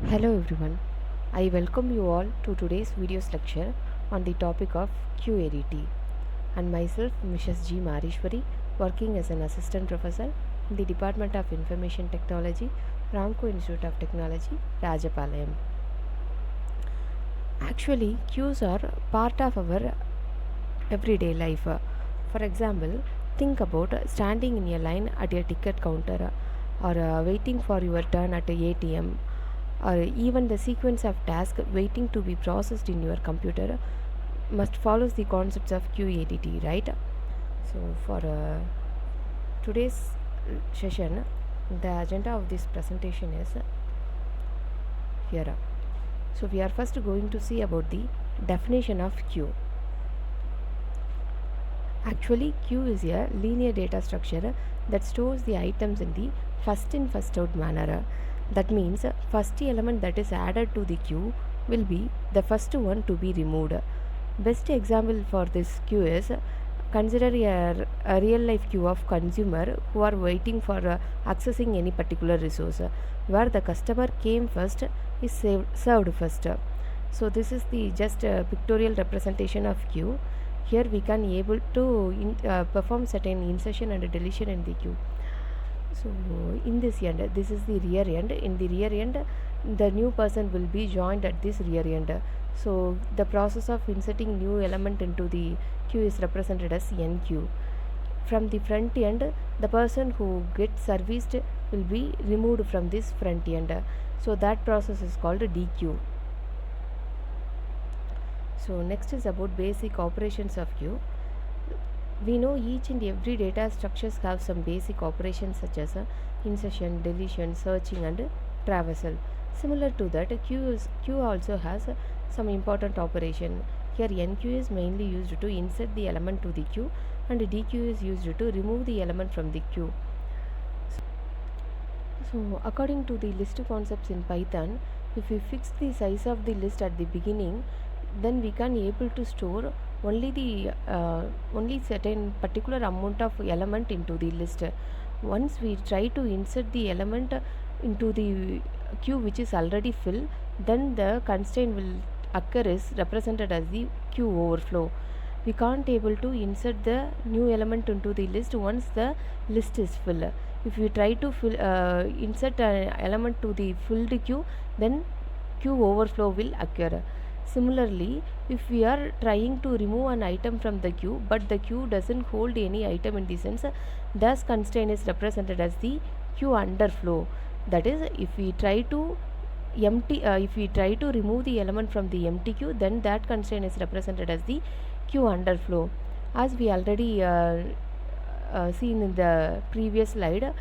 Hello everyone, I welcome you all to today's video's lecture on the topic of QADT and myself Mrs. G. Marishwari, working as an assistant professor in the Department of Information Technology, Ramco Institute of Technology, Rajapalayam. Actually, queues are part of our everyday life. For example, think about standing in a line at a ticket counter or waiting for your turn at a ATM or even the sequence of tasks waiting to be processed in your computer must follow the concepts of QADT, right? So, for today's session, the agenda of this presentation is here. So, we are first going to see about the definition of queue. Actually, queue is a linear data structure that stores the items in the first in first out manner. That means first element that is added to the queue will be the first one to be removed. Best example for this queue is consider a real life queue of consumer who are waiting for accessing any particular resource where the customer came first is served first. So this is the just pictorial representation of queue. Here we can able to perform certain insertion and deletion in the queue. So in this end, this is the rear end. In the rear end, the new person will be joined at this rear end. So the process of inserting new element into the queue is represented as NQ. From the front end, the person who gets serviced will be removed from this front end. So that process is called DQ. So next is about basic operations of queue. We know each and every data structures have some basic operations such as insertion, deletion, searching and traversal. Similar to that, queue also has some important operation. Here NQ is mainly used to insert the element to the queue and DQ is used to remove the element from the queue. So according to the list concepts in Python, if we fix the size of the list at the beginning, then we can able to store only certain particular amount of element into the list. Once we try to insert the element into the queue which is already filled, then the constraint will occur is represented as the queue overflow. We can't able to insert the new element into the list once the list is full. If we try to insert an element to the filled queue, then queue overflow will occur. Similarly, if we are trying to remove an item from the queue but the queue doesn't hold any item in the sense, thus constraint is represented as the queue underflow. That is, if we try to remove the element from the empty queue, then that constraint is represented as the queue underflow. As we already seen in the previous slide,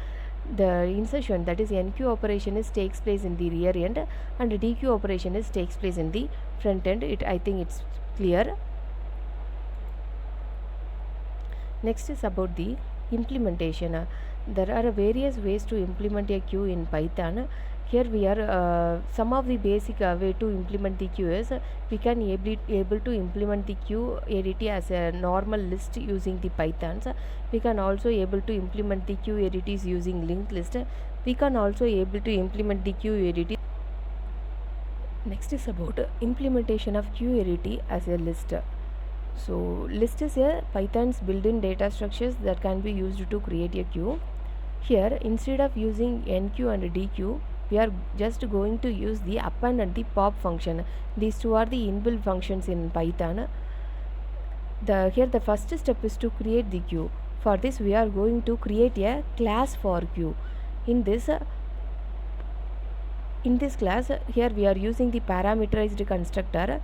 the insertion, that is NQ operation, is takes place in the rear end and DQ operation is takes place in the front end. I think it's clear. Next is about the implementation. There are various ways to implement a queue in Python. Here we are some of the basic way to implement the queue is we can able to implement the queue ADT as a normal list using the Pythons. We can also able to implement the queue ADTs using linked list. We can also able to implement the queue ADT. Next is about implementation of queue ADT as a list. So list is a Python's built-in data structures that can be used to create a queue. Here instead of using NQ and DQ, we are just going to use the append and the pop function. These two are the inbuilt functions in Python. Here the first step is to create the queue. For this we are going to create a class for queue. In this class, here we are using the parameterized constructor.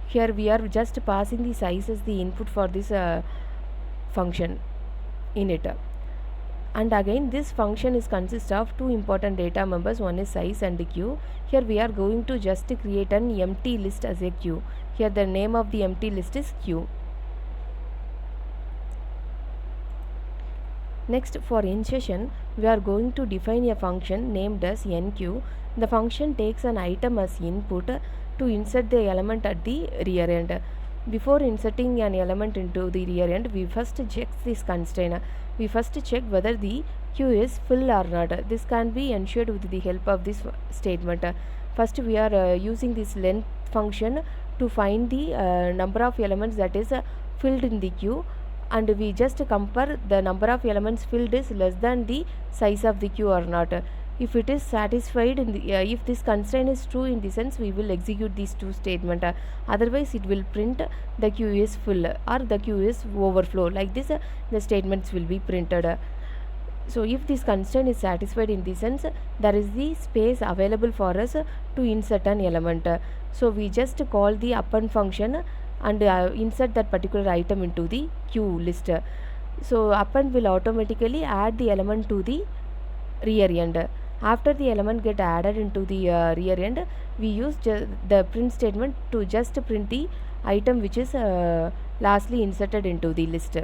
Here we are just passing the size as the input for this function in it. And again this function is consists of two important data members, one is size and queue. Here we are going to just create an empty list as a queue. Here the name of the empty list is queue. Next, for insertion, we are going to define a function named as NQ. The function takes an item as input to insert the element at the rear end. Before inserting an element into the rear end, we first check this constraint. We first check whether the queue is full or not. This can be ensured with the help of this statement. First, we are using this length function to find the number of elements that is filled in the queue, and we just compare the number of elements filled is less than the size of the queue or not. If it is satisfied in the, if this constraint is true in the sense, we will execute these two statement. Otherwise it will print the queue is full or the queue is overflow. Like this the statements will be printed. So if this constraint is satisfied in the sense, there is the space available for us to insert an element. So we just call the append function and insert that particular item into the queue list. So append will automatically add the element to the rear end. After the element get added into the rear end, we use the print statement to just print the item which is lastly inserted into the list.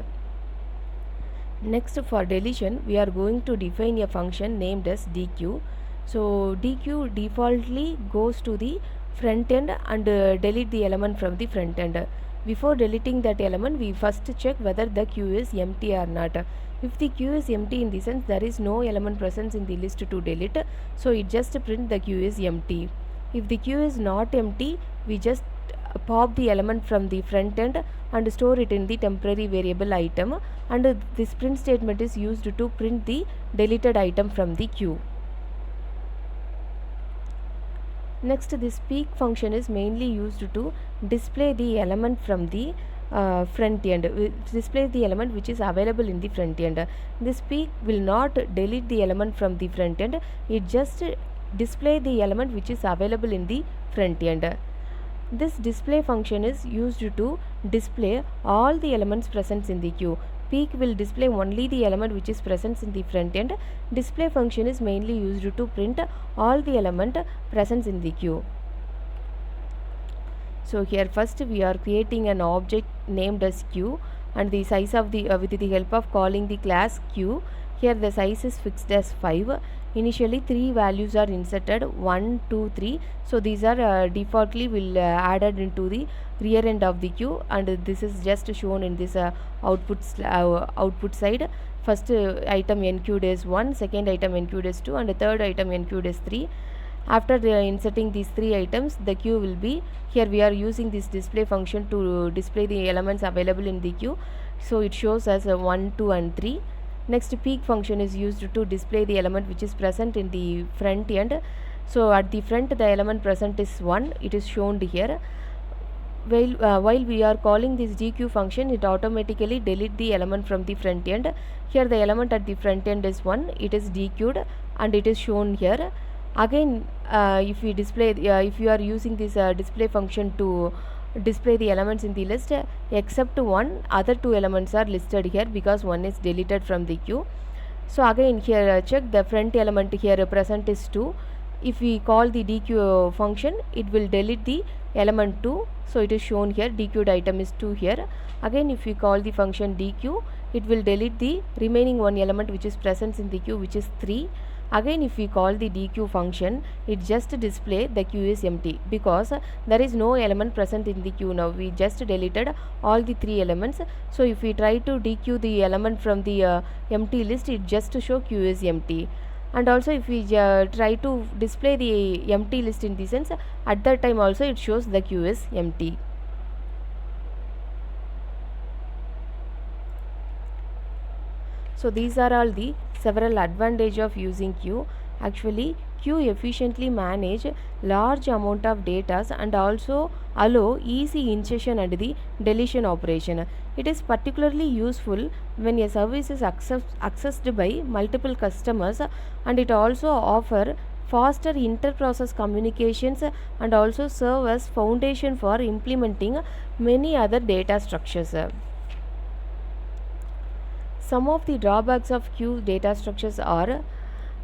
Next, for deletion, we are going to define a function named as dq. So dq defaultly goes to the front end and delete the element from the front end. Before deleting that element, we first check whether the queue is empty or not. If the queue is empty, in the sense there is no element present in the list to delete, so it just print the queue is empty. If the queue is not empty, we just pop the element from the front end and store it in the temporary variable item, and this print statement is used to print the deleted item from the queue. Next, this peek function is mainly used to display the element from the front end. It displays the element which is available in the front end. This peek will not delete the element from the front end, it just display the element which is available in the front end. This display function is used to display all the elements present in the queue. Peek will display only the element which is present in the front end. Display function is mainly used to print all the element present in the queue. So here first we are creating an object named as queue, and the size of the with the help of calling the class queue. Here the size is fixed as 5. Initially 3 values are inserted, 1, 2, 3. So these are defaultly will added into the rear end of the queue, and this is just shown in this output side. First item enqueued is 1, second item enqueued is 2, and the third item enqueued is 3. After inserting these 3 items, the queue will be, here we are using this display function to display the elements available in the queue. So it shows as 1, 2 and 3. Next, peek function is used to display the element which is present in the front end. So at the front the element present is 1, it is shown here. While we are calling this dq function, it automatically delete the element from the front end. Here the element at the front end is 1, it is dq'd and it is shown here. Again, if we display, if you are using this display function to display the elements in the list, except one, other 2 elements are listed here because one is deleted from the queue. So again here check the front element here present is 2. If we call the dq function, it will delete the element 2. So it is shown here, dq'd item is 2 here. Again if we call the function dq, it will delete the remaining one element which is present in the queue, which is 3. Again if we call the dq function, it just display the queue is empty because there is no element present in the queue now. We just deleted all the 3 elements. So if we try to dq the element from the empty list, it just show queue is empty. And also if we try to display the empty list in the sense, at that time also it shows the queue is empty. So these are all the several advantages of using queue. Actually, queue efficiently manage large amount of data and also allow easy insertion and the deletion operation. It is particularly useful when a service is accessed by multiple customers, and it also offer faster inter-process communications and also serve as foundation for implementing many other data structures. Some of the drawbacks of queue data structures are,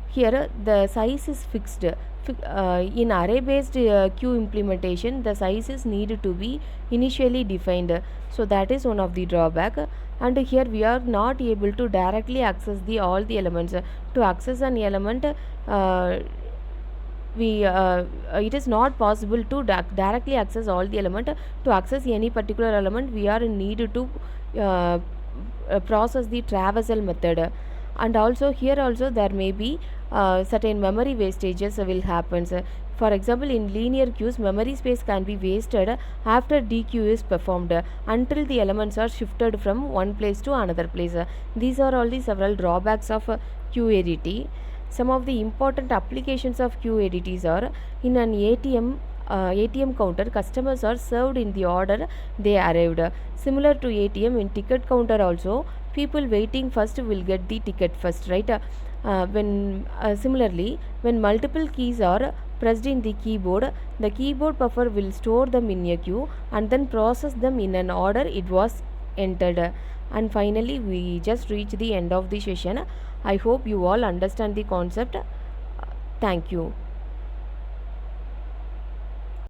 here the size is fixed. In array based queue implementation, the sizes need to be initially defined. So that is one of the drawback. And here we are not able to directly access all the elements. To access an element, we it is not possible to directly access all the element. To access any particular element, we are in need to uh, process the traversal method. And also here also there may be certain memory wastages will happen. For example, in linear queues, memory space can be wasted after DQ is performed until the elements are shifted from one place to another place. These are all the several drawbacks of QADT. Some of the important applications of QADTs are: in an ATM counter, customers are served in the order they arrived. Similar to ATM, in ticket counter also, people waiting first will get the ticket first, right? When Similarly, when multiple keys are pressed in the keyboard buffer will store them in a queue and then process them in an order it was entered. And finally, we just reach the end of the session. I hope you all understand the concept. Thank you.